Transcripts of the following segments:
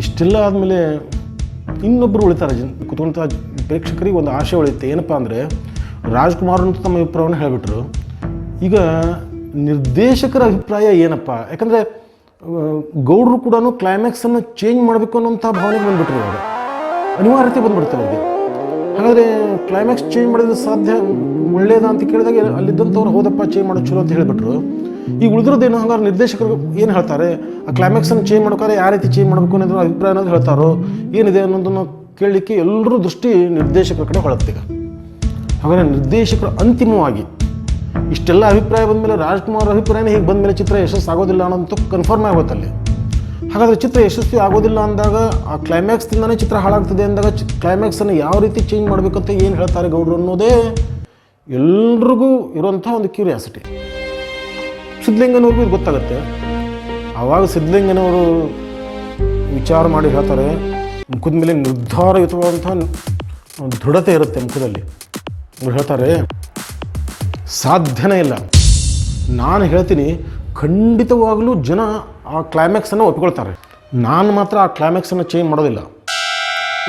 ಇಷ್ಟೆಲ್ಲ ಆದಮೇಲೆ ಇನ್ನೊಬ್ಬರು ಉಳಿತಾರೆ ಕುತ್ಕೊಂತ ಪ್ರೇಕ್ಷಕರಿಗೆ ಒಂದು ಆಶೆ ಉಳಿಯುತ್ತೆ. ಏನಪ್ಪ ಅಂದರೆ ರಾಜ್ಕುಮಾರ್ ಅಂತ ತಮ್ಮ ಅಭಿಪ್ರಾಯವನ್ನು ಹೇಳಿಬಿಟ್ರು. ಈಗ ನಿರ್ದೇಶಕರ ಅಭಿಪ್ರಾಯ ಏನಪ್ಪ? ಯಾಕಂದರೆ ಗೌಡರು ಕೂಡ ಕ್ಲೈಮ್ಯಾಕ್ಸನ್ನು ಚೇಂಜ್ ಮಾಡಬೇಕು ಅನ್ನೋಂಥ ಭಾವನೆಗೆ ಬಂದುಬಿಟ್ರು. ಇವಾಗ ಅನಿವಾರ್ಯತೆ ಬಂದುಬಿಡ್ತಾರೆ ಅವ್ರಿಗೆ. ಹಾಗಾದರೆ ಕ್ಲೈಮ್ಯಾಕ್ಸ್ ಚೇಂಜ್ ಮಾಡೋದು ಸಾಧ್ಯ ಒಳ್ಳೇದಾ ಅಂತ ಕೇಳಿದಾಗ ಅಲ್ಲಿದ್ದಂಥವ್ರು ಹೌದಪ್ಪ ಚೇಂಜ್ ಮಾಡೋದು ಚಲೋ ಅಂತ ಹೇಳಿಬಿಟ್ರು. ಈಗ ಉಳಿದ್ರದ್ದೇನು ಹಂಗಾರೆ ನಿರ್ದೇಶಕರು ಏನು ಹೇಳ್ತಾರೆ, ಆ ಕ್ಲೈಮ್ಯಾಕ್ಸನ್ನು ಚೇಂಜ್ ಮಾಡ್ಬೇಕಾದ್ರೆ ಯಾವ ರೀತಿ ಚೇಂಜ್ ಮಾಡಬೇಕು ಅನ್ನೋದ್ರ ಅಭಿಪ್ರಾಯ ಅನ್ನೋದು ಹೇಳ್ತಾರೋ ಏನಿದೆ ಅನ್ನೋದನ್ನು ಕೇಳಲಿಕ್ಕೆ ಎಲ್ಲರೂ ದೃಷ್ಟಿ ನಿರ್ದೇಶಕರ ಕಡೆ ಹೊಳತ್ತೆ. ಈಗ ಹಾಗಾದರೆ ನಿರ್ದೇಶಕರು ಅಂತಿಮವಾಗಿ ಇಷ್ಟೆಲ್ಲ ಅಭಿಪ್ರಾಯ ಬಂದಮೇಲೆ ರಾಜ್ಕುಮಾರ್ ಅಭಿಪ್ರಾಯನೇ ಹೀಗೆ ಬಂದಮೇಲೆ ಚಿತ್ರ ಯಶಸ್ಸು ಆಗೋದಿಲ್ಲ ಅನ್ನೋಂಥ ಕನ್ಫರ್ಮ್ ಆಗುತ್ತಲ್ಲಿ. ಹಾಗಾದರೆ ಚಿತ್ರ ಯಶಸ್ವಿ ಆಗೋದಿಲ್ಲ ಅಂದಾಗ ಆ ಕ್ಲೈಮ್ಯಾಕ್ಸ್ದಿಂದನೇ ಚಿತ್ರ ಹಾಳಾಗ್ತದೆ ಅಂದಾಗ ಕ್ಲೈಮ್ಯಾಕ್ಸನ್ನು ಯಾವ ರೀತಿ ಚೇಂಜ್ ಮಾಡಬೇಕಂತ ಏನು ಹೇಳ್ತಾರೆ ಗೌಡರು ಅನ್ನೋದೇ ಎಲ್ರಿಗೂ ಇರುವಂಥ ಒಂದು ಕ್ಯೂರಿಯಾಸಿಟಿ. ಸಿದ್ಧಲಿಂಗನವ್ರಿಗೂ ಇದು ಗೊತ್ತಾಗುತ್ತೆ. ಆವಾಗ ಸಿದ್ಧಲಿಂಗನವರು ವಿಚಾರ ಮಾಡಿ ಹೇಳ್ತಾರೆ, ಮುಖದ ಮೇಲೆ ನಿರ್ಧಾರಯುತವಾದಂಥ ಒಂದು ದೃಢತೆ ಇರುತ್ತೆ ಮುಖದಲ್ಲಿ. ಅವ್ರು ಹೇಳ್ತಾರೆ, ಸಾಧ್ಯನೇ ಇಲ್ಲ, ನಾನು ಹೇಳ್ತೀನಿ ಖಂಡಿತವಾಗಲೂ ಜನ ಆ ಕ್ಲೈಮ್ಯಾಕ್ಸನ್ನು ಒಪ್ಕೊಳ್ತಾರೆ, ನಾನು ಮಾತ್ರ ಆ ಕ್ಲೈಮ್ಯಾಕ್ಸನ್ನು ಚೇಂಜ್ ಮಾಡೋದಿಲ್ಲ.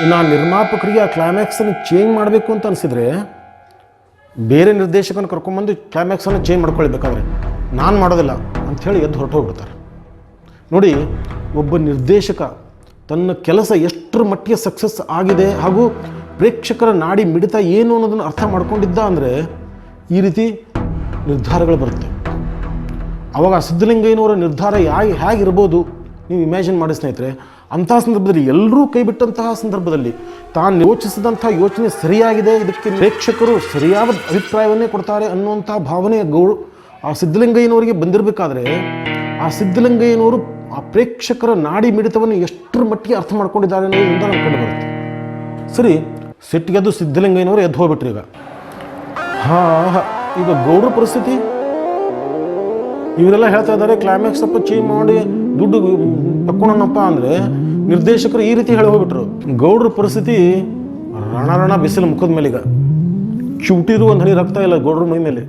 ಇನ್ನು ಆ ನಿರ್ಮಾಪಕರಿಗೆ ಆ ಕ್ಲೈಮ್ಯಾಕ್ಸನ್ನು ಚೇಂಜ್ ಮಾಡಬೇಕು ಅಂತ ಅನಿಸಿದರೆ ಬೇರೆ ನಿರ್ದೇಶಕನ ಕರ್ಕೊಂಬಂದು ಕ್ಲೈಮ್ಯಾಕ್ಸನ್ನು ಚೇಂಜ್ ಮಾಡ್ಕೊಳ್ಬೇಕಾದ್ರೆ ನಾನು ಮಾಡೋದಿಲ್ಲ ಅಂಥೇಳಿ ಎದ್ದು ಹೊರಟು ಹೋಗ್ಬಿಡ್ತಾರೆ. ನೋಡಿ, ಒಬ್ಬ ನಿರ್ದೇಶಕ ತನ್ನ ಕೆಲಸ ಎಷ್ಟರ ಮಟ್ಟಿಗೆ ಸಕ್ಸಸ್ ಆಗಿದೆ ಹಾಗೂ ಪ್ರೇಕ್ಷಕರ ನಾಡಿ ಮಿಡಿತ ಏನು ಅನ್ನೋದನ್ನು ಅರ್ಥ ಮಾಡ್ಕೊಂಡಿದ್ದ ಅಂದರೆ ಈ ರೀತಿ ನಿರ್ಧಾರಗಳು ಬರುತ್ತೆ. ಆವಾಗ ಸಿದ್ಧಲಿಂಗಯ್ಯನವರ ನಿರ್ಧಾರ ಹೇಗಿರ್ಬೋದು ನೀವು ಇಮ್ಯಾಜಿನ್ ಮಾಡಿ ಸ್ನೇಹಿತರೆ. ಅಂತಹ ಸಂದರ್ಭದಲ್ಲಿ ಎಲ್ಲರೂ ಕೈ ಬಿಟ್ಟಂತಹ ಸಂದರ್ಭದಲ್ಲಿ ತಾನು ಯೋಚಿಸಿದಂಥ ಯೋಚನೆ ಸರಿಯಾಗಿದೆ, ಇದಕ್ಕೆ ಪ್ರೇಕ್ಷಕರು ಸರಿಯಾದ ಅಭಿಪ್ರಾಯವನ್ನೇ ಕೊಡ್ತಾರೆ ಅನ್ನುವಂಥ ಭಾವನೆ ಆ ಸಿದ್ಧಲಿಂಗಯ್ಯನವರಿಗೆ ಬಂದಿರಬೇಕಾದ್ರೆ ಆ ಸಿದ್ಧಲಿಂಗಯ್ಯನವರು ಆ ಪ್ರೇಕ್ಷಕರ ನಾಡಿ ಮಿಡಿತವನ್ನು ಎಷ್ಟರ ಮಟ್ಟಿಗೆ ಅರ್ಥ ಮಾಡ್ಕೊಂಡಿದ್ದಾರೆ ಅನ್ನೋದ್ರಿಂದ ನಮ್ಗೆ ಕಂಡು ಬರುತ್ತೆ. ಸರಿ, ಸಿಟ್ಟಿಗೆದ್ದು ಸಿದ್ಧಲಿಂಗಯ್ಯನವರು ಎದ್ದು ಹೋಗ್ಬಿಟ್ರಿ. ಈಗ ಗೌಡ್ರ ಪರಿಸ್ಥಿತಿ ಇವರೆಲ್ಲ ಹೇಳ್ತಾ ಇದ್ದಾರೆ ಕ್ಲೈಮ್ಯಾಕ್ಸ್ ಸ್ವಲ್ಪ ಚೇಂಜ್ ಮಾಡಿ ದುಡ್ಡು ತಕ್ಕೊಳೋಣಪ್ಪ ಅಂದರೆ ನಿರ್ದೇಶಕರು ಈ ರೀತಿ ಹೇಳಿ ಹೋಗ್ಬಿಟ್ರು. ಗೌಡ್ರ ಪರಿಸ್ಥಿತಿ ರಣ ಬಿಸಿಲು ಮುಖದ ಮೇಲೆ. ಈಗ ಚುಟಿರು ಒಂದು ಹನಿ ರಕ್ತ ಇಲ್ಲ ಗೌಡ್ರ ಮೈ ಮೇಲೆ.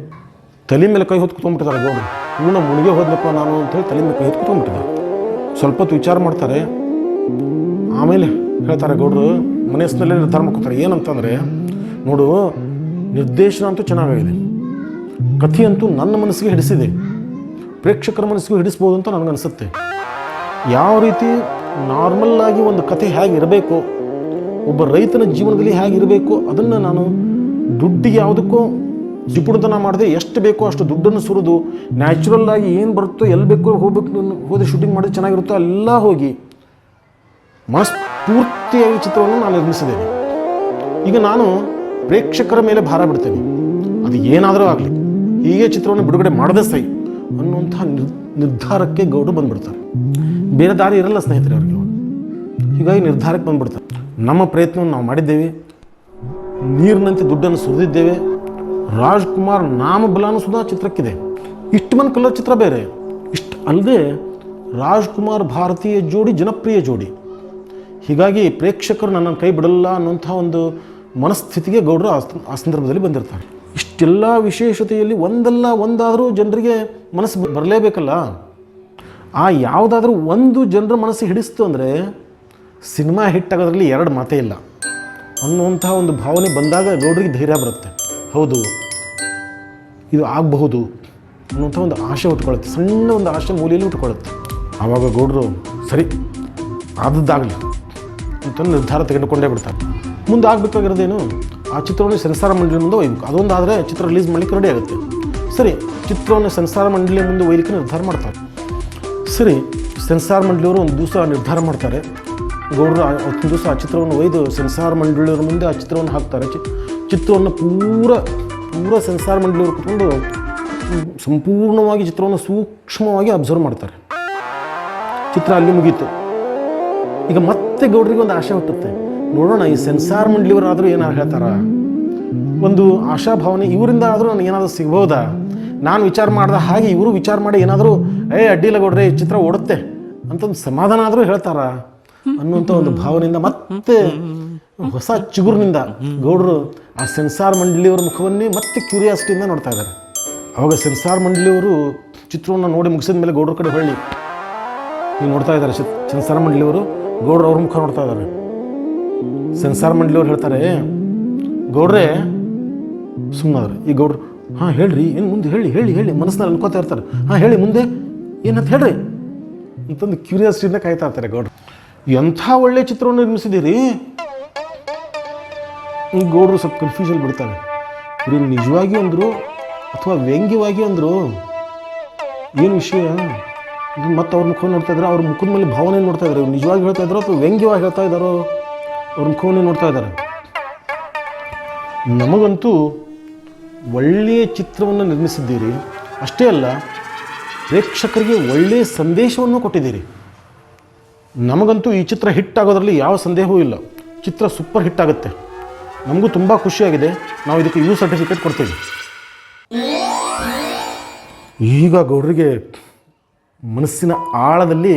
ತಲೆ ಮೇಲೆ ಕೈ ಹೊತ್ತು ಕುತ್ಕೊಂಡ್ಬಿಟ್ಟಿದ್ದಾರೆ ಗೌಡ್ರು. ಇವನ್ನ ಮುಳುಗೆ ಹೋದ್ನಪ್ಪ ನಾನು ಅಂತೇಳಿ ತಲೆ ಮೇಲೆ ಕೈ ಹೊತ್ತು ಕುತ್ಕೊಂಡ್ಬಿಟ್ಟಿದ್ದಾರೆ. ಸ್ವಲ್ಪ ಹೊತ್ತು ವಿಚಾರ ಮಾಡ್ತಾರೆ, ಆಮೇಲೆ ಹೇಳ್ತಾರೆ ಗೌಡ್ರು ಮನಸ್ಸಿನಲ್ಲೇ ನಿರ್ಧಾರ ಮಾಡ್ಕೊತಾರೆ. ಏನಂತಂದರೆ, ನೋಡು, ನಿರ್ದೇಶನ ಅಂತೂ ಚೆನ್ನಾಗಿದೆ, ಕಥೆಯಂತೂ ನನ್ನ ಮನಸ್ಸಿಗೆ ಹಿಡಿಸಿದೆ, ಪ್ರೇಕ್ಷಕರ ಮನಸ್ಸಿಗೂ ಹಿಡಿಸ್ಬೋದು ಅಂತ ನನಗನ್ಸುತ್ತೆ. ಯಾವ ರೀತಿ ನಾರ್ಮಲ್ಲಾಗಿ ಒಂದು ಕಥೆ ಹೇಗಿರಬೇಕು, ಒಬ್ಬ ರೈತನ ಜೀವನದಲ್ಲಿ ಹೇಗಿರಬೇಕು ಅದನ್ನು ನಾನು ದುಡ್ಡಿಗೆ ಯಾವುದಕ್ಕೂ ಜಿಪುಣತನ ಮಾಡದೆ ಎಷ್ಟು ಬೇಕೋ ಅಷ್ಟು ದುಡ್ಡನ್ನು ಸುರಿದು ನ್ಯಾಚುರಲ್ಲಾಗಿ ಏನು ಬರುತ್ತೋ ಎಲ್ಲಿ ಬೇಕೋ ಹೋಗಿ ಶೂಟಿಂಗ್ ಮಾಡಿದ್ರೆ ಚೆನ್ನಾಗಿರುತ್ತೋ ಎಲ್ಲ ಹೋಗಿ ಮನಸ್ಫೂರ್ತಿಯಾಗಿ ಚಿತ್ರವನ್ನು ನಾನು ನಿರ್ಮಿಸಿದ್ದೇನೆ. ಈಗ ನಾನು ಪ್ರೇಕ್ಷಕರ ಮೇಲೆ ಭಾರ ಬಿಡ್ತೇನೆ, ಅದು ಏನಾದರೂ ಆಗಲಿ ಹೀಗೆ ಚಿತ್ರವನ್ನು ಬಿಡುಗಡೆ ಮಾಡದೆ ಸೈ ಅನ್ನುವಂಥ ನಿರ್ಧಾರಕ್ಕೆ ಗೌಡರು ಬಂದುಬಿಡ್ತಾರೆ. ಬೇರೆ ದಾರಿ ಇರಲ್ಲ ಸ್ನೇಹಿತರೆ ಅವ್ರಿಗೆ. ಹೀಗಾಗಿ ನಿರ್ಧಾರಕ್ಕೆ ಬಂದುಬಿಡ್ತಾರೆ. ನಮ್ಮ ಪ್ರಯತ್ನವನ್ನು ನಾವು ಮಾಡಿದ್ದೇವೆ, ನೀರಿನಂತೆ ದುಡ್ಡನ್ನು ಸುರಿದಿದ್ದೇವೆ, ರಾಜ್ಕುಮಾರ್ ನಾಮಬಲನೂ ಸುಧಾ ಚಿತ್ರಕ್ಕಿದೆ. ಇಷ್ಟು ಮನ್ ಕಲರ್ ಚಿತ್ರ ಬೇರೆ. ಇಷ್ಟು ಅಲ್ಲದೆ ರಾಜ್ಕುಮಾರ್ ಭಾರತೀಯ ಜೋಡಿ, ಜನಪ್ರಿಯ ಜೋಡಿ. ಹೀಗಾಗಿ ಪ್ರೇಕ್ಷಕರು ನನ್ನನ್ನು ಕೈ ಬಿಡಲ್ಲ ಅನ್ನುವಂಥ ಒಂದು ಮನಸ್ಥಿತಿಗೆ ಗೌಡರು ಆ ಸಂದರ್ಭದಲ್ಲಿ ಬಂದಿರ್ತಾರೆ. ಇಷ್ಟೆಲ್ಲ ವಿಶೇಷತೆಯಲ್ಲಿ ಒಂದಲ್ಲ ಒಂದಾದರೂ ಜನರಿಗೆ ಮನಸ್ಸು ಬರಲೇಬೇಕಲ್ಲ. ಆ ಯಾವುದಾದ್ರೂ ಒಂದು ಜನರ ಮನಸ್ಸು ಹಿಡಿಸ್ತು ಅಂದರೆ ಸಿನಿಮಾ ಹಿಟ್ಟಾಗೋದ್ರಲ್ಲಿ ಎರಡು ಮಾತೇ ಇಲ್ಲ ಅನ್ನುವಂಥ ಒಂದು ಭಾವನೆ ಬಂದಾಗ ಗೌಡರಿಗೆ ಧೈರ್ಯ ಬರುತ್ತೆ. ಹೌದು, ಇದು ಆಗಬಹುದು ಅನ್ನುವಂಥ ಒಂದು ಆಶೆ ಹುಟ್ಕೊಳ್ಳುತ್ತೆ, ಸಣ್ಣ ಒಂದು ಆಶೆ ಮೂಲೆಯಲ್ಲಿ ಹುಟ್ಕೊಳ್ಳುತ್ತೆ. ಆವಾಗ ಗೌಡರು ಸರಿ ಆದದ್ದಾಗಲಿ ಅಂತ ನಿರ್ಧಾರ ತೆಗೆದುಕೊಂಡೇ ಬಿಡ್ತಾರೆ. ಮುಂದೆ ಆಗಬೇಕಾಗಿರೋದೇನು, ಆ ಚಿತ್ರವನ್ನು ಸೆನ್ಸಾರ್ ಮಂಡಳಿ ಮುಂದೆ ಒಯ್ಯಬೇಕು. ಅದೊಂದಾದರೆ ಚಿತ್ರ ರಿಲೀಸ್ ಮಾಡಲಿಕ್ಕೆ ರೆಡಿ ಆಗುತ್ತೆ. ಸರಿ, ಚಿತ್ರವನ್ನು ಸೆನ್ಸಾರ್ ಮಂಡಳಿ ಮುಂದೆ ಒಯ್ಯಲಿಕ್ಕೆ ನಿರ್ಧಾರ ಮಾಡ್ತಾರೆ. ಸರಿ, ಸೆನ್ಸಾರ್ ಮಂಡಳಿಯವರು ಒಂದು ದಿವಸ ನಿರ್ಧಾರ ಮಾಡ್ತಾರೆ. ಗೌಡರು ಒಂದು ದಿವಸ ಆ ಚಿತ್ರವನ್ನು ಒಯ್ದು ಸೆನ್ಸಾರ್ ಮಂಡಳಿಯವ್ರ ಮುಂದೆ ಆ ಚಿತ್ರವನ್ನು ಹಾಕ್ತಾರೆ. ಚಿತ್ರವನ್ನು ಪೂರ ಸೆನ್ಸಾರ್ ಮಂಡಳಿಯವರು ಕುತ್ಕೊಂಡು ಸಂಪೂರ್ಣವಾಗಿ ಚಿತ್ರವನ್ನು ಸೂಕ್ಷ್ಮವಾಗಿ ಅಬ್ಸರ್ವ್ ಮಾಡ್ತಾರೆ. ಚಿತ್ರ ಅಲ್ಲಿ ಮುಗೀತು. ಈಗ ಮತ್ತೆ ಗೌಡರಿಗೆ ಒಂದು ಆಶೆ ಹುಟ್ಟುತ್ತೆ, ನೋಡೋಣ ಈ ಸೆನ್ಸಾರ್ ಮಂಡಳಿಯವರಾದರೂ ಏನಾರು ಹೇಳ್ತಾರ, ಒಂದು ಆಶಾಭಾವನೆ ಇವರಿಂದ ಆದರೂ ನನಗೆ ಏನಾದರೂ ಸಿಗ್ಬೋದಾ, ನಾನು ವಿಚಾರ ಮಾಡಿದ ಹಾಗೆ ಇವರು ವಿಚಾರ ಮಾಡಿ ಏನಾದರೂ ಅಡ್ಡಿಲ್ಲ ಗೌಡ್ರೆ ಈ ಚಿತ್ರ ಓಡುತ್ತೆ ಅಂತಂದು ಸಮಾಧಾನ ಆದರೂ ಹೇಳ್ತಾರ ಅನ್ನುವಂಥ ಒಂದು ಭಾವನೆಯಿಂದ ಮತ್ತೆ ಹೊಸ ಚಿಗುರಿನಿಂದ ಗೌಡರು ಆ ಸೆನ್ಸಾರ್ ಮಂಡಳಿಯವರ ಮುಖವನ್ನೇ ಮತ್ತೆ ಕ್ಯೂರಿಯಾಸಿಟಿಯಿಂದ ನೋಡ್ತಾ ಇದ್ದಾರೆ. ಆವಾಗ ಸೆನ್ಸಾರ್ ಮಂಡಳಿಯವರು ಚಿತ್ರವನ್ನು ನೋಡಿ ಮುಗಿಸಿದ ಮೇಲೆ ಗೌಡ್ರ ಕಡೆ ಹೊಳ್ಳಿ ನೀವು ನೋಡ್ತಾ ಇದ್ದಾರೆ. ಸೆನ್ಸಾರ್ ಮಂಡಳಿಯವರು ಗೌಡ್ರು ಅವ್ರ ಮುಖ ನೋಡ್ತಾ ಇದ್ದಾರೆ. ಸೆನ್ಸಾರ್ ಮಂಡಳಿಯವ್ರು ಹೇಳ್ತಾರೆ, ಗೌಡ್ರೆ ಸುಮ್ಮನಾದ್ರೆ. ಈ ಗೌಡ್ರು ಹಾಂ ಹೇಳ್ರಿ, ಏನು ಮುಂದೆ ಹೇಳಿ ಹೇಳಿ ಹೇಳಿ ಮನಸ್ಸಿನಲ್ಲಿ ಅನ್ಕೋತಾ ಇರ್ತಾರೆ. ಹಾಂ ಹೇಳಿ ಮುಂದೆ ಏನಂತ ಹೇಳ್ರಿ ಅಂತಂದು ಕ್ಯೂರಿಯಾಸಿಟಿಯಿಂದ ಕಾಯ್ತಾ ಇರ್ತಾರೆ ಗೌಡ್ರು. ಎಂಥ ಒಳ್ಳೆ ಚಿತ್ರವನ್ನು ನಿರ್ಮಿಸಿದ್ದೀರಿ. ಈ ಗೌಡ್ರು ಸ್ವಲ್ಪ ಕನ್ಫ್ಯೂಷನ್ ಬಿಡ್ತಾರೆ. ಇವರು ನಿಜವಾಗಿ ಅಂದರು ಅಥವಾ ವ್ಯಂಗ್ಯವಾಗಿ ಅಂದರು, ಏನು ವಿಷಯ? ಮತ್ತು ಅವ್ರ ಮುಖ ನೋಡ್ತಾ ಇದ್ದಾರೆ. ಅವ್ರ ಮುಖದ ಮೇಲೆ ಭಾವನೆ ನೋಡ್ತಾ ಇದ್ದಾರೆ. ಇವ್ರು ನಿಜವಾಗಿ ಹೇಳ್ತಾ ಇದ್ದಾರೋ ಅಥವಾ ವ್ಯಂಗ್ಯವಾಗಿ ಹೇಳ್ತಾ ಇದ್ದಾರೋ ಅವ್ರ ಮುಖವನ್ನೇ ನೋಡ್ತಾ ಇದ್ದಾರೆ. ನಮಗಂತೂ ಒಳ್ಳೆಯ ಚಿತ್ರವನ್ನು ನಿರ್ಮಿಸಿದ್ದೀರಿ. ಅಷ್ಟೇ ಅಲ್ಲ, ಪ್ರೇಕ್ಷಕರಿಗೆ ಒಳ್ಳೆಯ ಸಂದೇಶವನ್ನು ಕೊಟ್ಟಿದ್ದೀರಿ. ನಮಗಂತೂ ಈ ಚಿತ್ರ ಹಿಟ್ ಆಗೋದ್ರಲ್ಲಿ ಯಾವ ಸಂದೇಹವೂ ಇಲ್ಲ. ಚಿತ್ರ ಸೂಪರ್ ಹಿಟ್ ಆಗುತ್ತೆ. ನಮಗೂ ತುಂಬ ಖುಷಿಯಾಗಿದೆ. ನಾವು ಇದಕ್ಕೆ ಯು ಸರ್ಟಿಫಿಕೇಟ್ ಕೊಡ್ತೀವಿ. ಈಗ ಗೌಡ್ರಿಗೆ ಮನಸ್ಸಿನ ಆಳದಲ್ಲಿ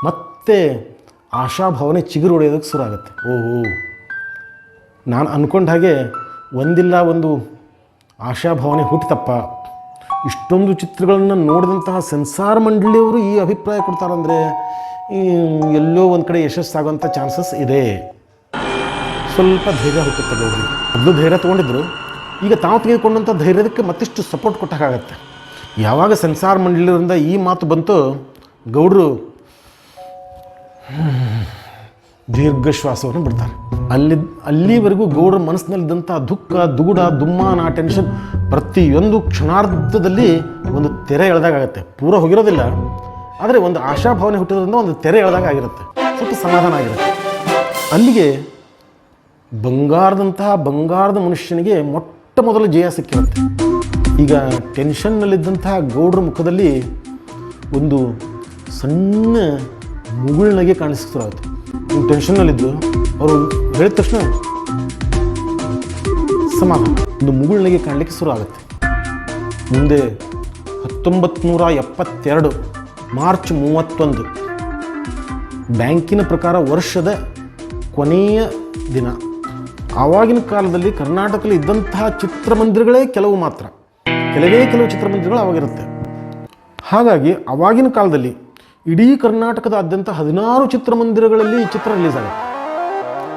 ಮತ್ತೆ ಆಶಾಭಾವನೆ ಚಿಗುರು ಹೊಡೆಯೋದಕ್ಕೆ ಶುರು ಆಗುತ್ತೆ. ಓಹೋ, ನಾನು ಅಂದ್ಕೊಂಡ ಹಾಗೆ ಒಂದಿಲ್ಲ ಒಂದು ಆಶಾಭಾವನೆ ಹುಟ್ಟಿತಪ್ಪ. ಇಷ್ಟೊಂದು ಚಿತ್ರಗಳನ್ನು ನೋಡಿದಂತಹ ಸೆನ್ಸಾರ್ ಮಂಡಳಿಯವರು ಈ ಅಭಿಪ್ರಾಯ ಕೊಡ್ತಾರಂದರೆ ಎಲ್ಲೋ ಒಂದು ಕಡೆ ಯಶಸ್ಸಾಗುವಂಥ ಚಾನ್ಸಸ್ ಇದೆ. ಸ್ವಲ್ಪ ಧೈರ್ಯ ಹುಟ್ಟುತ್ತೆ ಗೌಡ್ರಿಗೆ. ಮೊದಲು ಧೈರ್ಯ ತೊಗೊಂಡಿದ್ರು, ಈಗ ತಾವು ತೆಗೆದುಕೊಂಡಂಥ ಧೈರ್ಯದಕ್ಕೆ ಮತ್ತಿಷ್ಟು ಸಪೋರ್ಟ್ ಕೊಟ್ಟಾಗತ್ತೆ. ಯಾವಾಗ ಸೆನ್ಸಾರ್ ಮಂಡಳಿಯಿಂದ ಈ ಮಾತು ಬಂತು, ಗೌಡ್ರು ದೀರ್ಘ ಶ್ವಾಸವನ್ನು ಬಿಡ್ತಾರೆ. ಅಲ್ಲಿವರೆಗೂ ಗೌಡ್ರ ಮನಸ್ಸಿನಲ್ಲಿದ್ದಂಥ ದುಃಖ, ದುಗುಡ, ದುಮ್ಮಾನ, ಟೆನ್ಷನ್ ಪ್ರತಿಯೊಂದು ಕ್ಷಣಾರ್ಧದಲ್ಲಿ ಒಂದು ತೆರೆ ಎಳೆದಾಗತ್ತೆ. ಪೂರ ಹೋಗಿರೋದಿಲ್ಲ, ಆದರೆ ಒಂದು ಆಶಾಭಾವನೆ ಹುಟ್ಟಿದ್ರಿಂದ ಒಂದು ತೆರೆ ಎಳೆದಾಗ ಆಗಿರುತ್ತೆ. ಸ್ವಲ್ಪ ಸಮಾಧಾನ ಆಗಿರುತ್ತೆ. ಅಲ್ಲಿಗೆ ಬಂಗಾರದ ಮನುಷ್ಯನಿಗೆ ಮೊಟ್ಟ ಮೊದಲ ಜಯ ಸಿಕ್ಕಿರುತ್ತೆ. ಈಗ ಟೆನ್ಷನ್ನಲ್ಲಿದ್ದಂತಹ ಗೌಡ್ರ ಮುಖದಲ್ಲಿ ಒಂದು ಸಣ್ಣ ಮುಗುಳ್ನಗೆ ಕಾಣಿಸ್ತಿರುತ್ತೆ. ನೀವು ಟೆನ್ಷನ್ನಲ್ಲಿದ್ದು ಅವರು ಹೇಳಿದ ತಕ್ಷಣ ಸಮಾಧಾನ, ಒಂದು ಮುಗುಳ್ನಗೆ ಕಾಣಲಿಕ್ಕೆ ಶುರು ಆಗುತ್ತೆ. ಮುಂದೆ 1972 ಮಾರ್ಚ್ 31 ಬ್ಯಾಂಕಿನ ಪ್ರಕಾರ ವರ್ಷದ ಕೊನೆಯ ದಿನ. ಆವಾಗಿನ ಕಾಲದಲ್ಲಿ ಕರ್ನಾಟಕದಲ್ಲಿ ಇದ್ದಂತಹ ಚಿತ್ರಮಂದಿರಗಳೇ ಕೆಲವೇ ಕೆಲವು ಚಿತ್ರಮಂದಿರಗಳು ಆವಾಗಿರುತ್ತೆ. ಹಾಗಾಗಿ ಆವಾಗಿನ ಕಾಲದಲ್ಲಿ ಇಡೀ ಕರ್ನಾಟಕದಾದ್ಯಂತ 16 ಚಿತ್ರಮಂದಿರಗಳಲ್ಲಿ ಈ ಚಿತ್ರ ರಿಲೀಸ್ ಆಗುತ್ತೆ.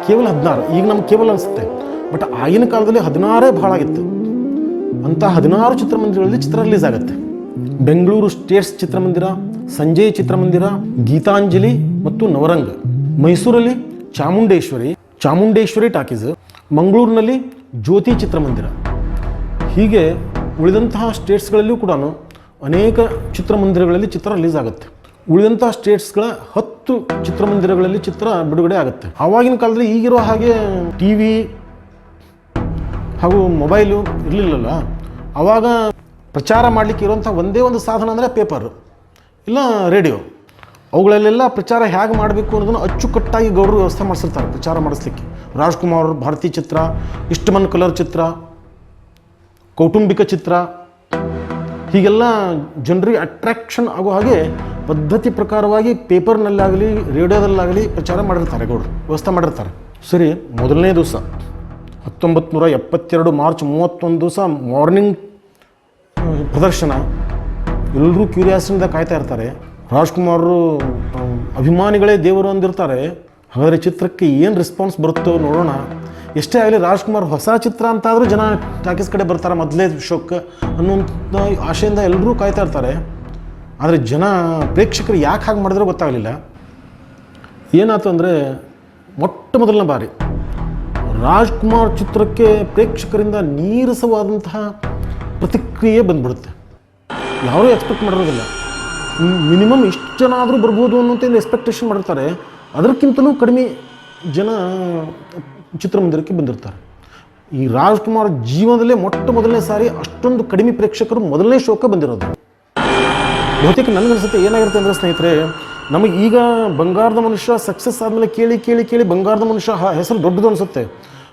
ಕೇವಲ 16. ಈಗ ನಮ್ಗೆ ಕೇವಲ ಅನಿಸುತ್ತೆ, ಬಟ್ ಆಗಿನ ಕಾಲದಲ್ಲಿ 16 ಬಹಳ ಆಗಿತ್ತು. ಅಂಥ 16 ಚಿತ್ರಮಂದಿರಗಳಲ್ಲಿ ಚಿತ್ರ ರಿಲೀಸ್ ಆಗುತ್ತೆ. ಬೆಂಗಳೂರು ಸ್ಟೇಟ್ಸ್ ಚಿತ್ರಮಂದಿರ, ಸಂಜಯ್ ಚಿತ್ರಮಂದಿರ, ಗೀತಾಂಜಲಿ ಮತ್ತು ನವರಂಗ್. ಮೈಸೂರಲ್ಲಿ ಚಾಮುಂಡೇಶ್ವರಿ ಟಾಕೀಸ್, ಮಂಗಳೂರಿನಲ್ಲಿ ಜ್ಯೋತಿ ಚಿತ್ರಮಂದಿರ. ಹೀಗೆ ಉಳಿದಂತಹ ಸ್ಟೇಟ್ಸ್ಗಳಲ್ಲೂ ಕೂಡ ಅನೇಕ ಚಿತ್ರಮಂದಿರಗಳಲ್ಲಿ ಚಿತ್ರ ರಿಲೀಸ್ ಆಗುತ್ತೆ. ಉಳಿದಂತಹ ಸ್ಟೇಟ್ಸ್ಗಳ 10 ಚಿತ್ರಮಂದಿರಗಳಲ್ಲಿ ಚಿತ್ರ ಬಿಡುಗಡೆ ಆಗುತ್ತೆ. ಆವಾಗಿನ ಕಾಲದಲ್ಲಿ ಈಗಿರೋ ಹಾಗೆ ಟಿ ವಿ ಹಾಗೂ ಮೊಬೈಲು ಇರಲಿಲ್ಲಲ್ಲ. ಆವಾಗ ಪ್ರಚಾರ ಮಾಡಲಿಕ್ಕೆ ಇರುವಂಥ ಒಂದೇ ಒಂದು ಸಾಧನ ಅಂದರೆ ಪೇಪರ್ ಇಲ್ಲ ರೇಡಿಯೋ. ಅವುಗಳಲ್ಲೆಲ್ಲ ಪ್ರಚಾರ ಹೇಗೆ ಮಾಡಬೇಕು ಅನ್ನೋದನ್ನು ಅಚ್ಚುಕಟ್ಟಾಗಿ ಗೌಡರು ವ್ಯವಸ್ಥೆ ಮಾಡಿಸಿರ್ತಾರೆ ಪ್ರಚಾರ ಮಾಡಿಸ್ಲಿಕ್ಕೆ. ರಾಜ್ಕುಮಾರ್ ಭಾರತಿ ಚಿತ್ರ, ಇಷ್ಟಮನ್ ಕಲರ್ ಚಿತ್ರ, ಕೌಟುಂಬಿಕ ಚಿತ್ರ, ಹೀಗೆಲ್ಲ ಜನರಿಗೆ ಅಟ್ರಾಕ್ಷನ್ ಆಗೋ ಹಾಗೆ ಪದ್ಧತಿ ಪ್ರಕಾರವಾಗಿ ಪೇಪರ್ನಲ್ಲಾಗಲಿ ರೇಡಿಯೋದಲ್ಲಾಗಲಿ ಪ್ರಚಾರ ಮಾಡಿರ್ತಾರೆ, ಗೌಡರು ವ್ಯವಸ್ಥೆ ಮಾಡಿರ್ತಾರೆ. ಸರಿ, ಮೊದಲನೇ ದಿವಸ 1972 ಮಾರ್ಚ್ 31 ದಿವಸ ಮಾರ್ನಿಂಗ್ ಪ್ರದರ್ಶನ. ಎಲ್ಲರೂ ಕ್ಯೂರಿಯಾಸಿಟಿಯಿಂದ ಕಾಯ್ತಾ ಇರ್ತಾರೆ. ರಾಜ್ಕುಮಾರರು ಅಭಿಮಾನಿಗಳೇ ದೇವರು ಅಂದಿರ್ತಾರೆ. ಹಾಗಾದರೆ ಚಿತ್ರಕ್ಕೆ ಏನು ರೆಸ್ಪಾನ್ಸ್ ಬರುತ್ತೋ ನೋಡೋಣ. ಎಷ್ಟೇ ಆಗಲಿ ರಾಜ್ಕುಮಾರ್ ಹೊಸ ಚಿತ್ರ ಅಂತಾದರೂ ಜನ ಟಾಕೀಸ್ ಕಡೆ ಬರ್ತಾರೆ ಮೊದಲೇ ಶೋಕ್ಕೆ ಅನ್ನುವಂಥ ಆಶೆಯಿಂದ ಎಲ್ಲರೂ ಕಾಯ್ತಾ ಇರ್ತಾರೆ. ಆದರೆ ಪ್ರೇಕ್ಷಕರು ಯಾಕೆ ಹಾಗೆ ಮಾಡಿದ್ರೂ ಗೊತ್ತಾಗಲಿಲ್ಲ. ಏನಾಯ್ತು ಅಂದರೆ, ಮೊಟ್ಟ ಮೊದಲನೇ ಬಾರಿ ರಾಜ್ಕುಮಾರ್ ಚಿತ್ರಕ್ಕೆ ಪ್ರೇಕ್ಷಕರಿಂದ ನೀರಸವಾದಂತಹ ಪ್ರತಿಕ್ರಿಯೆ ಬಂದ್ಬಿಡುತ್ತೆ. ಯಾರೂ ಎಕ್ಸ್ಪೆಕ್ಟ್ ಮಾಡಿರೋದಿಲ್ಲ. ಮಿನಿಮಮ್ ಇಷ್ಟು ಜನ ಆದರೂ ಬರ್ಬೋದು ಅನ್ನೋಂಥ ಎಕ್ಸ್ಪೆಕ್ಟೇಷನ್ ಮಾಡಿರ್ತಾರೆ. ಅದಕ್ಕಿಂತಲೂ ಕಡಿಮೆ ಜನ ಚಿತ್ರಮಂದಿರಕ್ಕೆ ಬಂದಿರ್ತಾರೆ. ಈ ರಾಜ್ಕುಮಾರ್ ಜೀವನದಲ್ಲೇ ಮೊಟ್ಟ ಮೊದಲನೇ ಸಾರಿ ಅಷ್ಟೊಂದು ಕಡಿಮೆ ಪ್ರೇಕ್ಷಕರು ಮೊದಲನೇ ಶೋಕ್ಕೆ ಬಂದಿರೋದು. ಬಹುತೇಕ ನನಗನ್ಸುತ್ತೆ ಏನಾಗಿರುತ್ತೆ ಅಂದರೆ ಸ್ನೇಹಿತರೆ, ನಮಗೆ ಈಗ ಬಂಗಾರದ ಮನುಷ್ಯ ಸಕ್ಸಸ್ ಆದಮೇಲೆ ಕೇಳಿ ಬಂಗಾರದ ಮನುಷ್ಯ ಹೆಸರು ದೊಡ್ಡದು ಅನಿಸುತ್ತೆ.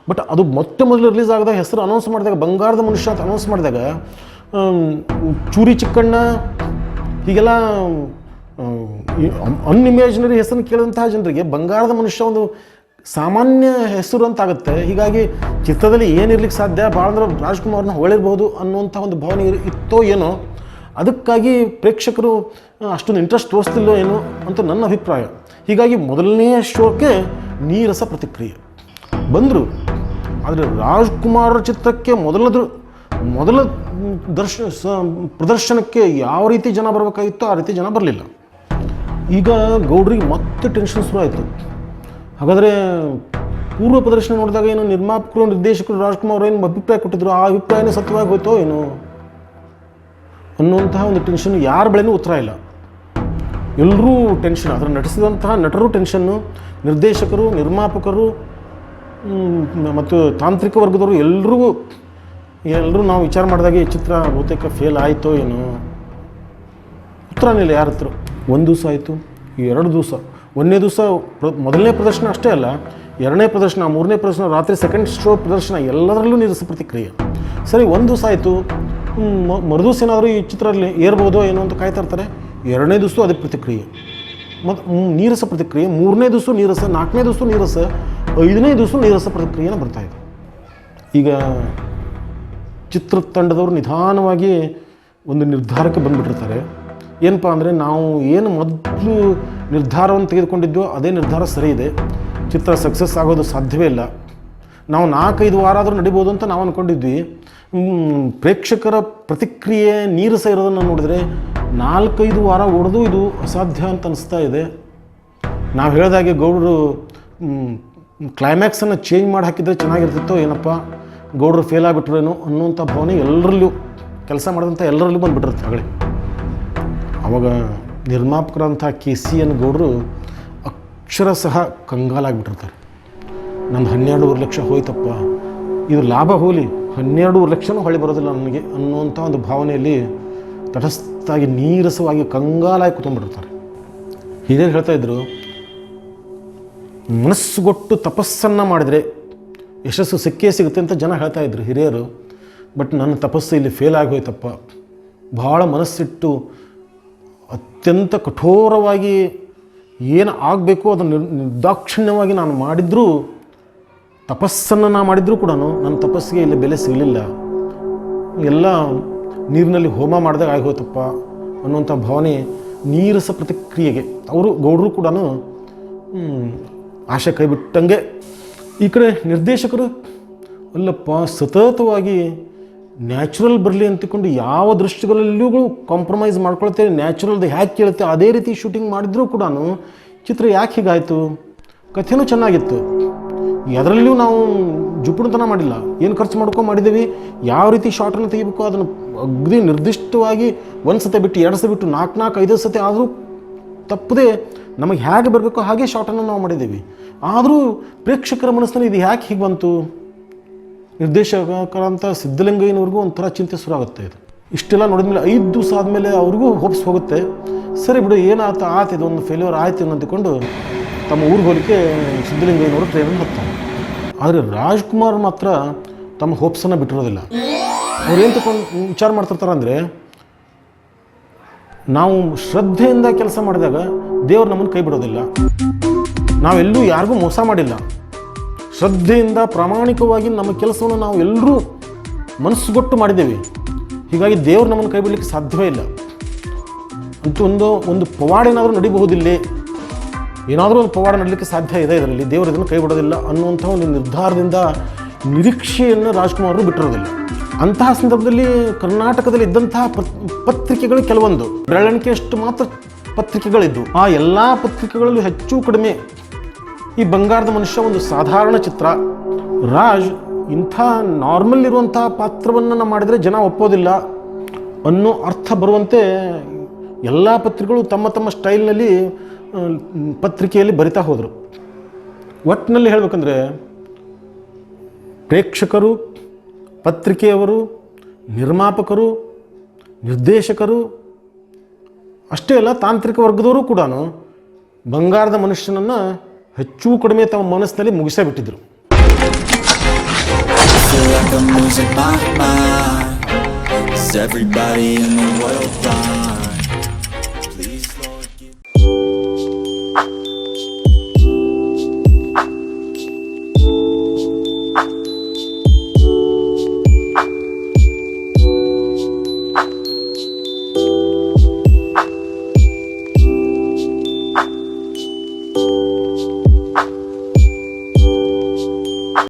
ಬಟ್ ಅದು ಮೊದಲು ರಿಲೀಸ್ ಆದಾಗ ಹೆಸರು ಅನೌನ್ಸ್ ಮಾಡಿದಾಗ ಬಂಗಾರದ ಮನುಷ್ಯ ಅಂತ ಅನೌನ್ಸ್ ಮಾಡಿದಾಗ ಚೂರಿ ಚಿಕ್ಕಣ್ಣ ಹೀಗೆಲ್ಲ ಅನ್ಇಮ್ಯಾಜಿನರಿ ಹೆಸರನ್ನು ಕೇಳಿದಂತಹ ಜನರಿಗೆ ಬಂಗಾರದ ಮನುಷ್ಯ ಒಂದು ಸಾಮಾನ್ಯ ಹೆಸರು ಅಂತ ಆಗುತ್ತೆ. ಹೀಗಾಗಿ ಚಿತ್ರದಲ್ಲಿ ಏನಿರ್ಲಿಕ್ಕೆ ಸಾಧ್ಯ, ಭಾಳ ಅಂದ್ರೆ ರಾಜ್ಕುಮಾರ್ನ ಹೊಗಳಿರ್ಬೋದು ಅನ್ನುವಂಥ ಒಂದು ಭಾವನೆ ಇತ್ತೋ ಏನೋ. ಅದಕ್ಕಾಗಿ ಪ್ರೇಕ್ಷಕರು ಅಷ್ಟೊಂದು ಇಂಟ್ರೆಸ್ಟ್ ತೋರಿಸ್ತಿಲ್ಲೋ ಏನೋ ಅಂತ ನನ್ನ ಅಭಿಪ್ರಾಯ. ಹೀಗಾಗಿ ಮೊದಲನೇ ಶೋಕ್ಕೆ ನೀರಸ ಪ್ರತಿಕ್ರಿಯೆ ಬಂದರು. ಆದರೆ ರಾಜ್ಕುಮಾರ್ ಚಿತ್ರಕ್ಕೆ ಮೊದಲ ಪ್ರದರ್ಶನಕ್ಕೆ ಯಾವ ರೀತಿ ಜನ ಬರಬೇಕಾಗಿತ್ತೋ ಆ ರೀತಿ ಜನ ಬರಲಿಲ್ಲ. ಈಗ ಗೌಡ್ರಿಗೆ ಮತ್ತೆ ಟೆನ್ಷನ್ ಶುರು ಆಯಿತು. ಹಾಗಾದರೆ ಪೂರ್ವ ಪ್ರದರ್ಶನ ನೋಡಿದಾಗ ಏನು ನಿರ್ಮಾಪಕರು ನಿರ್ದೇಶಕರು ರಾಜ್ಕುಮಾರ್ ಏನು ಅಭಿಪ್ರಾಯ ಕೊಟ್ಟಿದ್ರು, ಆ ಅಭಿಪ್ರಾಯನೇ ಸತ್ಯವಾಗಿ ಹೋಯ್ತೋ ಏನು ಅನ್ನುವಂತಹ ಒಂದು ಟೆನ್ಷನ್ ಯಾರ ಬೆಳೆನೂ ಉತ್ತರ ಇಲ್ಲ. ಎಲ್ಲರೂ ಟೆನ್ಷನ್, ಅದನ್ನು ನಟಿಸಿದಂತಹ ನಟರು ಟೆನ್ಷನ್ನು, ನಿರ್ದೇಶಕರು, ನಿರ್ಮಾಪಕರು ಮತ್ತು ತಾಂತ್ರಿಕ ವರ್ಗದವರು ಎಲ್ಲರೂ ನಾವು ವಿಚಾರ ಮಾಡಿದಾಗ ಈ ಚಿತ್ರ ಬಹುತೇಕ ಫೇಲ್ ಆಯಿತೋ ಏನೋ. ಉತ್ತರನೇ ಇಲ್ಲ ಯಾರ ಹತ್ರ. ಒಂದು ದಿವಸ ಆಯಿತು, 2 ದಿವಸ, 1ನೇ ದಿವಸ ಮೊದಲನೇ ಪ್ರದರ್ಶನ ಅಷ್ಟೇ ಅಲ್ಲ, 2ನೇ ಪ್ರದರ್ಶನ, 3ನೇ ಪ್ರದರ್ಶನ, ರಾತ್ರಿ ಸೆಕೆಂಡ್ ಶೋ ಪ್ರದರ್ಶನ, ಎಲ್ಲದರಲ್ಲೂ ನೀರಸ ಪ್ರತಿಕ್ರಿಯೆ. ಸರಿ, 1 ದಿವಸ ಆಯಿತು, ಮರುದಿವಸ ಏನಾದರೂ ಈ ಚಿತ್ರದಲ್ಲಿ ಏರ್ಬೋದೋ ಏನೋ ಅಂತ ಕಾಯ್ತಾ ಇರ್ತಾರೆ. 2ನೇ ದಿವಸ ಅದೇ ಪ್ರತಿಕ್ರಿಯೆ, ಮತ್ತು ನೀರಸ ಪ್ರತಿಕ್ರಿಯೆ. 3ನೇ ದಿವಸ ನೀರಸ, 4ನೇ ದಿವಸ ನೀರಸ, 5ನೇ ದಿವಸ ನೀರಸ ಪ್ರತಿಕ್ರಿಯೆನ ಬರ್ತಾಯಿದೆ. ಈಗ ಚಿತ್ರತಂಡದವರು ನಿಧಾನವಾಗಿ ಒಂದು ನಿರ್ಧಾರಕ್ಕೆ ಬಂದುಬಿಟ್ಟಿರ್ತಾರೆ. ಏನಪ್ಪ ಅಂದರೆ, ನಾವು ಏನು ಮೊದಲು ನಿರ್ಧಾರವನ್ನು ತೆಗೆದುಕೊಂಡಿದ್ವೋ ಅದೇ ನಿರ್ಧಾರ ಸರಿ ಇದೆ, ಚಿತ್ರ ಸಕ್ಸಸ್ ಆಗೋದು ಸಾಧ್ಯವೇ ಇಲ್ಲ, ನಾವು 4-5 ವಾರ ಆದರೂ ನಡಿಬೋದು ಅಂತ ನಾವು ಅಂದ್ಕೊಂಡಿದ್ವಿ. ಪ್ರೇಕ್ಷಕರ ಪ್ರತಿಕ್ರಿಯೆ ನೀರಸ ಇರೋದನ್ನು ನೋಡಿದರೆ 4-5 ವಾರ ಓಡೋದು ಇದು ಅಸಾಧ್ಯ ಅಂತ ಅನಿಸ್ತಾ ಇದೆ. ನಾವು ಹೇಳಿದಾಗೆ ಗೌಡರು ಕ್ಲೈಮ್ಯಾಕ್ಸನ್ನು ಚೇಂಜ್ ಮಾಡಿ ಹಾಕಿದರೆ ಚೆನ್ನಾಗಿರ್ತಿತ್ತೋ ಏನಪ್ಪ, ಗೌಡರು ಫೇಲ್ ಆಗಿಬಿಟ್ರೇನೋ ಅನ್ನುವಂಥ ಭಾವನೆ ಎಲ್ಲರಲ್ಲೂ, ಕೆಲಸ ಮಾಡಿದಂಥ ಎಲ್ಲರಲ್ಲೂ ಬಂದುಬಿಟ್ಟಿರುತ್ತೆ. ಆಗಲೇ ಆವಾಗ ನಿರ್ಮಾಪಕರಂಥ KCN ಗೌಡರು ಅಕ್ಷರಶಃ ಕಂಗಾಲಾಗಿಬಿಟ್ಟಿರ್ತಾರೆ. ನಂದು 12.5 ಲಕ್ಷ ಹೋಯ್ತಪ್ಪ, ಇದು ಲಾಭ ಹೋಲಿ, 12.5 ಲಕ್ಷನೂ ಹೊಳೆ ಬರೋದಿಲ್ಲ ನನಗೆ ಅನ್ನುವಂಥ ಒಂದು ಭಾವನೆಯಲ್ಲಿ ತಟಸ್ಥಾಗಿ ನೀರಸವಾಗಿ ಕಂಗಾಲಾಗಿ ಕೂತ್ಕೊಂಡ್ಬಿಟ್ಟಿರ್ತಾರೆ. ಹಿರಿಯರು ಹೇಳ್ತಾಯಿದ್ರು, ಮನಸ್ಸುಗೊಟ್ಟು ತಪಸ್ಸನ್ನು ಮಾಡಿದರೆ ಯಶಸ್ಸು ಸಿಕ್ಕೇ ಸಿಗುತ್ತೆ ಅಂತ ಜನ ಹೇಳ್ತಾಯಿದ್ರು ಹಿರಿಯರು. ಬಟ್ ನನ್ನ ತಪಸ್ಸು ಇಲ್ಲಿ ಫೇಲ್ ಆಗಿ ಹೋಯ್ತಪ್ಪ, ಭಾಳ ಮನಸ್ಸಿಟ್ಟು ಅತ್ಯಂತ ಕಠೋರವಾಗಿ ಏನು ಆಗಬೇಕು ಅದನ್ನು ನಿರ್ದಾಕ್ಷಿಣ್ಯವಾಗಿ ನಾನು ಮಾಡಿದರೂ, ತಪಸ್ಸನ್ನು ನಾನು ಮಾಡಿದರೂ ಕೂಡ ನನ್ನ ತಪಸ್ಸಿಗೆ ಇಲ್ಲಿ ಬೆಲೆ ಸಿಗಲಿಲ್ಲ, ಎಲ್ಲ ನೀರಿನಲ್ಲಿ ಹೋಮ ಮಾಡಿದಾಗ ಆಗೋಯ್ತಪ್ಪ ಅನ್ನುವಂಥ ಭಾವನೆ, ನೀರಸ ಪ್ರತಿಕ್ರಿಯೆಗೆ ಗೌಡರು ಕೂಡ ಆಶೆ ಕೈ ಬಿಟ್ಟಂಗೆ. ಈ ಕಡೆ ನಿರ್ದೇಶಕರು ಅಲ್ಲಪ್ಪ, ಸತತವಾಗಿ ನ್ಯಾಚುರಲ್ ಬರಲಿ ಅಂತಿಕೊಂಡು ಯಾವ ದೃಶ್ಯಗಳಲ್ಲಿಯೂ ಕಾಂಪ್ರಮೈಸ್ ಮಾಡ್ಕೊಳ್ತೇವೆ, ನ್ಯಾಚುರಲ್ದು ಹ್ಯಾಕೆ ಕೇಳುತ್ತೆ ಅದೇ ರೀತಿ ಶೂಟಿಂಗ್ ಮಾಡಿದರೂ ಕೂಡ ಚಿತ್ರ ಯಾಕೆ ಹೀಗಾಯಿತು? ಕಥೆನೂ ಚೆನ್ನಾಗಿತ್ತು, ಅದರಲ್ಲಿಯೂ ನಾವು ಜುಪುಣತನ ಮಾಡಿಲ್ಲ, ಏನು ಖರ್ಚು ಮಾಡಿದ್ದೀವಿ, ಯಾವ ರೀತಿ ಶಾರ್ಟನ್ನು ತೆಗಿಬೇಕು ಅದನ್ನು ಅಗದಿ ನಿರ್ದಿಷ್ಟವಾಗಿ 1 ಸತಿ ಬಿಟ್ಟು 2 ಸತಿ ಬಿಟ್ಟು 4-5 ಸತಿ ಆದರೂ ತಪ್ಪದೆ ನಮಗೆ ಹೇಗೆ ಬರಬೇಕೋ ಹಾಗೆ ಶಾರ್ಟನ್ನು ನಾವು ಮಾಡಿದ್ದೀವಿ. ಆದರೂ ಪ್ರೇಕ್ಷಕರ ಮನಸ್ಸಿನಲ್ಲಿ ಇದು ಯಾಕೆ ಹೀಗೆ ಬಂತು? ನಿರ್ದೇಶಕರಂಥ ಸಿದ್ಧಲಿಂಗಯ್ಯನವ್ರಿಗೂ ಒಂಥರ ಚಿಂತೆ ಶುರು ಆಗುತ್ತೆ. ಇದು ಇಷ್ಟೆಲ್ಲ ನೋಡಿದ್ಮೇಲೆ 5 ದಿವಸ ಆದಮೇಲೆ ಅವ್ರಿಗೂ ಹೋಪ್ಸ್ ಹೋಗುತ್ತೆ. ಸರಿ ಬಿಡು, ಆಯ್ತು ಇದೊಂದು ಫೇಲ್ಯೂರ್ ಆಯ್ತು ಅಂದುಕೊಂಡು ತಮ್ಮ ಊರಿಗೆ ಹೋಲಿಕೆ ಸಿದ್ಧಲಿಂಗಯ್ಯನವರು ಟ್ರೈನನ್ನು ಹತ್ತಾರೆ. ಆದರೆ ರಾಜ್ಕುಮಾರ್ ಮಾತ್ರ ತಮ್ಮ ಹೋಪ್ಸನ್ನು ಬಿಟ್ಟಿರೋದಿಲ್ಲ. ಅವ್ರೇನು ತಗೊಂಡು ವಿಚಾರ ಮಾಡ್ತಿರ್ತಾರೆ ಅಂದರೆ, ನಾವು ಶ್ರದ್ಧೆಯಿಂದ ಕೆಲಸ ಮಾಡಿದಾಗ ದೇವರು ನಮ್ಮನ್ನು ಕೈ ಬಿಡೋದಿಲ್ಲ, ನಾವೆಲ್ಲೂ ಯಾರಿಗೂ ಮೋಸ ಮಾಡಿಲ್ಲ, ಶ್ರದ್ಧೆಯಿಂದ ಪ್ರಾಮಾಣಿಕವಾಗಿ ನಮ್ಮ ಕೆಲಸವನ್ನು ನಾವು ಎಲ್ಲರೂ ಮನಸ್ಸುಗೊಟ್ಟು ಮಾಡಿದ್ದೇವೆ, ಹೀಗಾಗಿ ದೇವರು ನಮ್ಮನ್ನು ಕೈ ಬಿಡಲಿಕ್ಕೆ ಸಾಧ್ಯವೇ ಇಲ್ಲ. ಅಂತೂ ಒಂದು ಪವಾಡ ಏನಾದರೂ ನಡಿಬಹುದಿಲ್ಲೇ, ಏನಾದರೂ ಒಂದು ಪವಾಡ ನಡಲಿಕ್ಕೆ ಸಾಧ್ಯ ಇದೆ ಇದರಲ್ಲಿ, ದೇವರು ಇದನ್ನು ಕೈ ಬಿಡೋದಿಲ್ಲ ಅನ್ನುವಂಥ ಒಂದು ನಿರ್ಧಾರದಿಂದ ನಿರೀಕ್ಷೆಯನ್ನು ರಾಜ್ಕುಮಾರ್ ಬಿಟ್ಟಿರೋದಿಲ್ಲ. ಅಂತಹ ಸಂದರ್ಭದಲ್ಲಿ ಕರ್ನಾಟಕದಲ್ಲಿ ಇದ್ದಂತಹ ಪತ್ರಿಕೆಗಳು ಕೆಲವೊಂದು ಬೆರಳಿಕೆಯಷ್ಟು ಮಾತ್ರ ಪತ್ರಿಕೆಗಳಿದ್ದು, ಆ ಎಲ್ಲ ಪತ್ರಿಕೆಗಳಲ್ಲೂ ಹೆಚ್ಚು ಕಡಿಮೆ ಈ ಬಂಗಾರದ ಮನುಷ್ಯ ಒಂದು ಸಾಧಾರಣ ಚಿತ್ರ, ರಾಜ್ ಇಂಥ ನಾರ್ಮಲ್ ಇರುವಂಥ ಪಾತ್ರವನ್ನು ಮಾಡಿದರೆ ಜನ ಒಪ್ಪೋದಿಲ್ಲ ಅನ್ನೋ ಅರ್ಥ ಬರುವಂತೆ ಎಲ್ಲ ಪತ್ರಿಕೆಗಳು ತಮ್ಮ ತಮ್ಮ ಸ್ಟೈಲ್ನಲ್ಲಿ ಪತ್ರಿಕೆಯಲ್ಲಿ ಬರಿತಾ ಹೋದರು. ಒಟ್ಟಿನಲ್ಲಿ ಹೇಳಬೇಕಂದ್ರೆ ಪ್ರೇಕ್ಷಕರು, ಪತ್ರಿಕೆಯವರು, ನಿರ್ಮಾಪಕರು, ನಿರ್ದೇಶಕರು ಅಷ್ಟೇ ಅಲ್ಲ, ತಾಂತ್ರಿಕ ವರ್ಗದವರು ಕೂಡ ಬಂಗಾರದ ಮನುಷ್ಯನನ್ನು ಹೆಚ್ಚು ಕಡಿಮೆ ತಮ್ಮ ಮನಸ್ಸಿನಲ್ಲಿ ಮುಗಿಸೇ ಬಿಟ್ಟಿದ್ರು. Everybody in the world